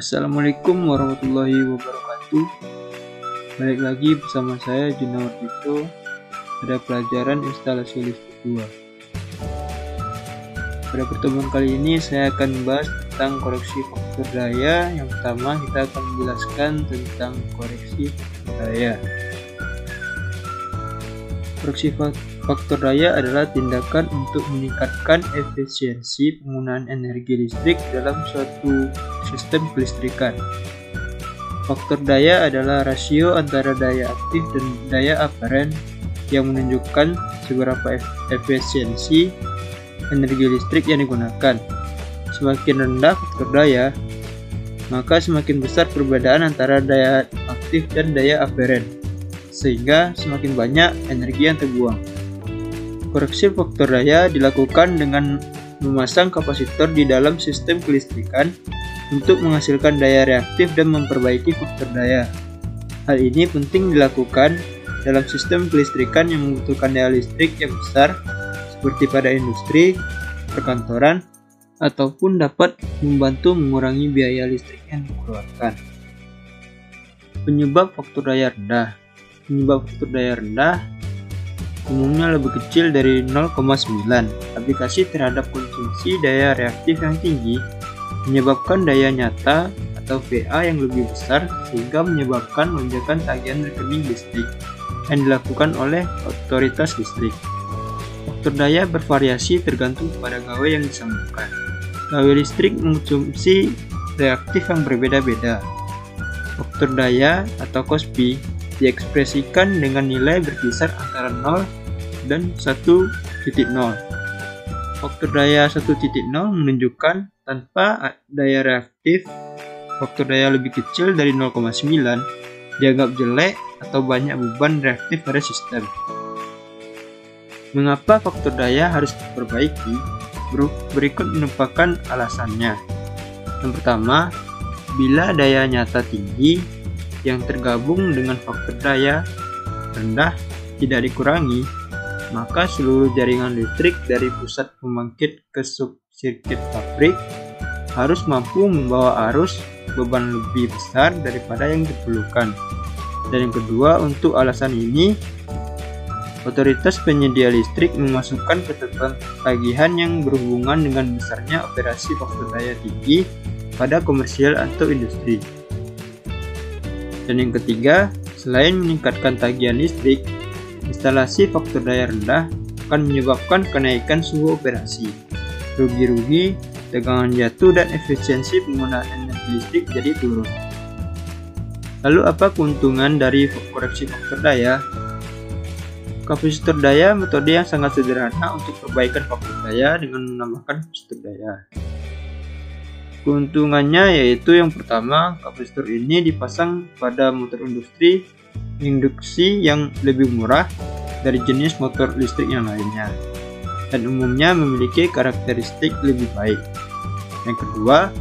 Assalamualaikum warahmatullahi wabarakatuh. Balik lagi bersama saya Junawan Dito pada pelajaran instalasi listrik 2. Pada pertemuan kali ini saya akan membahas tentang koreksi faktor daya. Yang pertama kita akan menjelaskan tentang koreksi faktor daya. Koreksi faktor daya adalah tindakan untuk meningkatkan efisiensi penggunaan energi listrik dalam suatu sistem kelistrikan. Faktor daya adalah rasio antara daya aktif dan daya aparen yang menunjukkan seberapa efisiensi energi listrik yang digunakan. Semakin rendah faktor daya, maka semakin besar perbedaan antara daya aktif dan daya aparen, sehingga semakin banyak energi yang terbuang. Koreksi faktor daya dilakukan dengan memasang kapasitor di dalam sistem kelistrikan untuk menghasilkan daya reaktif dan memperbaiki faktor daya. Hal ini penting dilakukan dalam sistem kelistrikan yang membutuhkan daya listrik yang besar, seperti pada industri, perkantoran, ataupun dapat membantu mengurangi biaya listrik yang dikeluarkan. Penyebab faktor daya rendah. Penyebab faktor daya rendah umumnya lebih kecil dari 0,9. Aplikasi terhadap konsumsi daya reaktif yang tinggi menyebabkan daya nyata atau VA yang lebih besar, sehingga menyebabkan lonjakan tagihan rekening listrik yang dilakukan oleh otoritas listrik. Faktor daya bervariasi tergantung pada gawe yang disambungkan. Gawe listrik mengkonsumsi reaktif yang berbeda-beda. Faktor daya atau KOSPI diekspresikan dengan nilai berkisar antara 0 dan 1,0. Faktor daya 1,0 menunjukkan tanpa daya reaktif, faktor daya lebih kecil dari 0,9 dianggap jelek atau banyak beban reaktif pada sistem. Mengapa faktor daya harus diperbaiki? Berikut merupakan alasannya. Yang pertama, bila daya nyata tinggi yang tergabung dengan faktor daya rendah tidak dikurangi, maka seluruh jaringan listrik dari pusat pembangkit ke sub-sirkuit pabrik harus mampu membawa arus beban lebih besar daripada yang diperlukan. Dan yang kedua, untuk alasan ini, otoritas penyedia listrik memasukkan ketentuan tagihan yang berhubungan dengan besarnya operasi faktor daya tinggi pada komersial atau industri. Dan yang ketiga, selain meningkatkan tagihan listrik, instalasi faktor daya rendah akan menyebabkan kenaikan suhu operasi, rugi-rugi, tegangan jatuh, dan efisiensi penggunaan energi listrik jadi turun. Lalu apa keuntungan dari koreksi faktor daya? Kapasitor daya metode yang sangat sederhana untuk perbaikan faktor daya dengan menambahkan kapasitor daya. Keuntungannya yaitu yang pertama, kapasitor ini dipasang pada motor industri induksi yang lebih murah dari jenis motor listrik yang lainnya, dan umumnya memiliki karakteristik lebih baik. Yang kedua,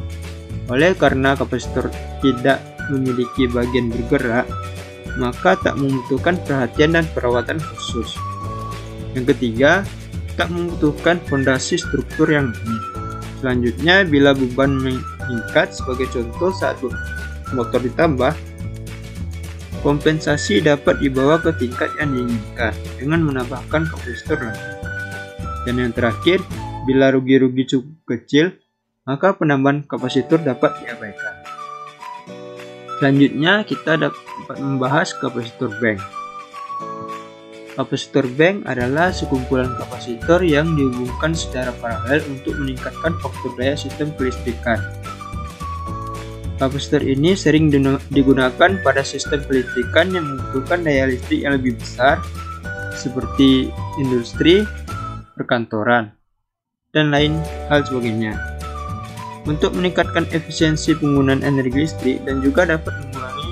karena kapasitor tidak memiliki bagian bergerak, maka tak membutuhkan perhatian dan perawatan khusus. Yang ketiga, tak membutuhkan fondasi struktur yang rumit. Selanjutnya, bila beban meningkat, sebagai contoh saat motor ditambah, kompensasi dapat dibawa ke tingkat yang diinginkan dengan menambahkan kapasitor lagi. Dan yang terakhir, bila rugi-rugi cukup kecil, maka penambahan kapasitor dapat diabaikan. Selanjutnya, kita dapat membahas kapasitor bank. Kapasitor bank adalah sekumpulan kapasitor yang dihubungkan secara paralel untuk meningkatkan faktor daya sistem kelistrikan. Kapasitor ini sering digunakan pada sistem kelistrikan yang membutuhkan daya listrik yang lebih besar, seperti industri, perkantoran, dan lain hal sebagainya. Untuk meningkatkan efisiensi penggunaan energi listrik dan juga dapat mengurangi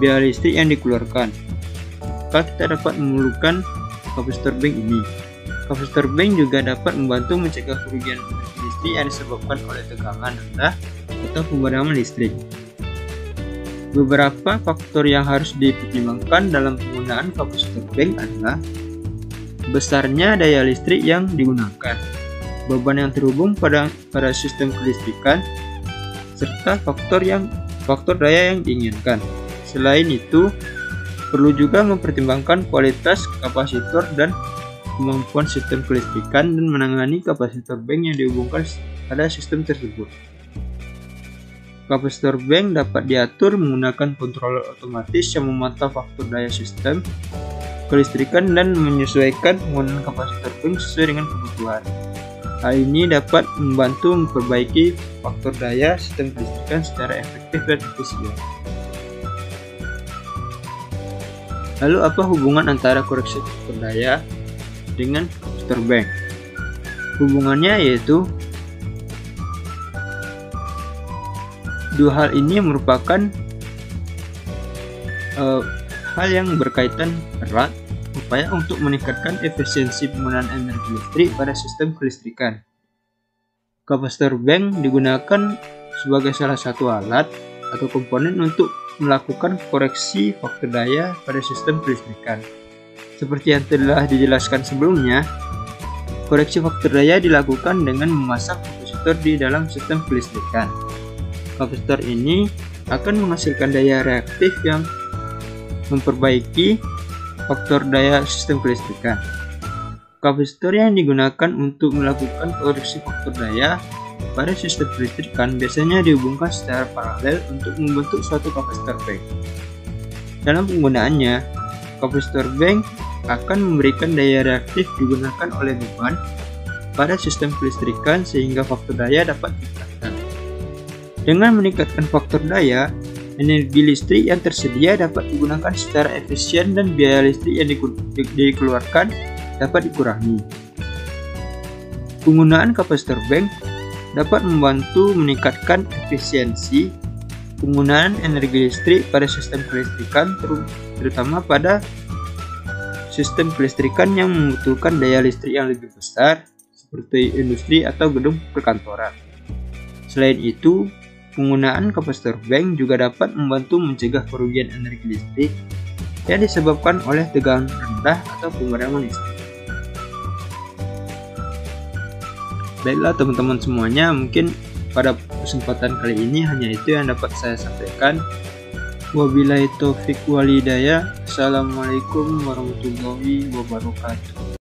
biaya listrik yang dikeluarkan, maka kita dapat memerlukan kapasitor bank ini. Kapasitor bank juga dapat membantu mencegah kerugian energi listrik yang disebabkan oleh tegangan rendah atau pemadaman listrik. Beberapa faktor yang harus dipertimbangkan dalam penggunaan kapasitor bank adalah besarnya daya listrik yang digunakan, beban yang terhubung pada sistem kelistrikan, serta faktor daya yang diinginkan. Selain itu, perlu juga mempertimbangkan kualitas kapasitor dan kemampuan sistem kelistrikan dan menangani kapasitor bank yang dihubungkan pada sistem tersebut. Kapasitor bank dapat diatur menggunakan controller otomatis yang memantau faktor daya sistem kelistrikan dan menyesuaikan penggunaan kapasitor bank sesuai dengan kebutuhan. Hal ini dapat membantu memperbaiki faktor daya sistem kelistrikan secara efektif dan efisien. Lalu apa hubungan antara koreksi faktor daya dengan kapasitor bank? Hubungannya yaitu dua hal ini merupakan hal yang berkaitan erat upaya untuk meningkatkan efisiensi penggunaan energi listrik pada sistem kelistrikan. Kapasitor bank digunakan sebagai salah satu alat atau komponen untuk melakukan koreksi faktor daya pada sistem kelistrikan. Seperti yang telah dijelaskan sebelumnya, koreksi faktor daya dilakukan dengan memasang kapasitor di dalam sistem kelistrikan. Kapasitor ini akan menghasilkan daya reaktif yang memperbaiki faktor daya sistem kelistrikan. Kapasitor yang digunakan untuk melakukan koreksi faktor daya pada sistem kelistrikan biasanya dihubungkan secara paralel untuk membentuk suatu kapasitor bank. Dalam penggunaannya, kapasitor bank akan memberikan daya reaktif digunakan oleh beban pada sistem kelistrikan sehingga faktor daya dapat ditingkatkan. Dengan meningkatkan faktor daya, energi listrik yang tersedia dapat digunakan secara efisien dan biaya listrik yang dikeluarkan dapat dikurangi. Penggunaan kapasitor bank dapat membantu meningkatkan efisiensi penggunaan energi listrik pada sistem kelistrikan, terutama pada sistem kelistrikan yang membutuhkan daya listrik yang lebih besar, seperti industri atau gedung perkantoran. Selain itu, penggunaan kapasitor bank juga dapat membantu mencegah kerugian energi listrik yang disebabkan oleh tegangan rendah atau pemadaman listrik. Baiklah teman-teman semuanya, mungkin pada kesempatan kali ini hanya itu yang dapat saya sampaikan. Wabillahi taufik wal hidayah. Assalamualaikum warahmatullahi wabarakatuh.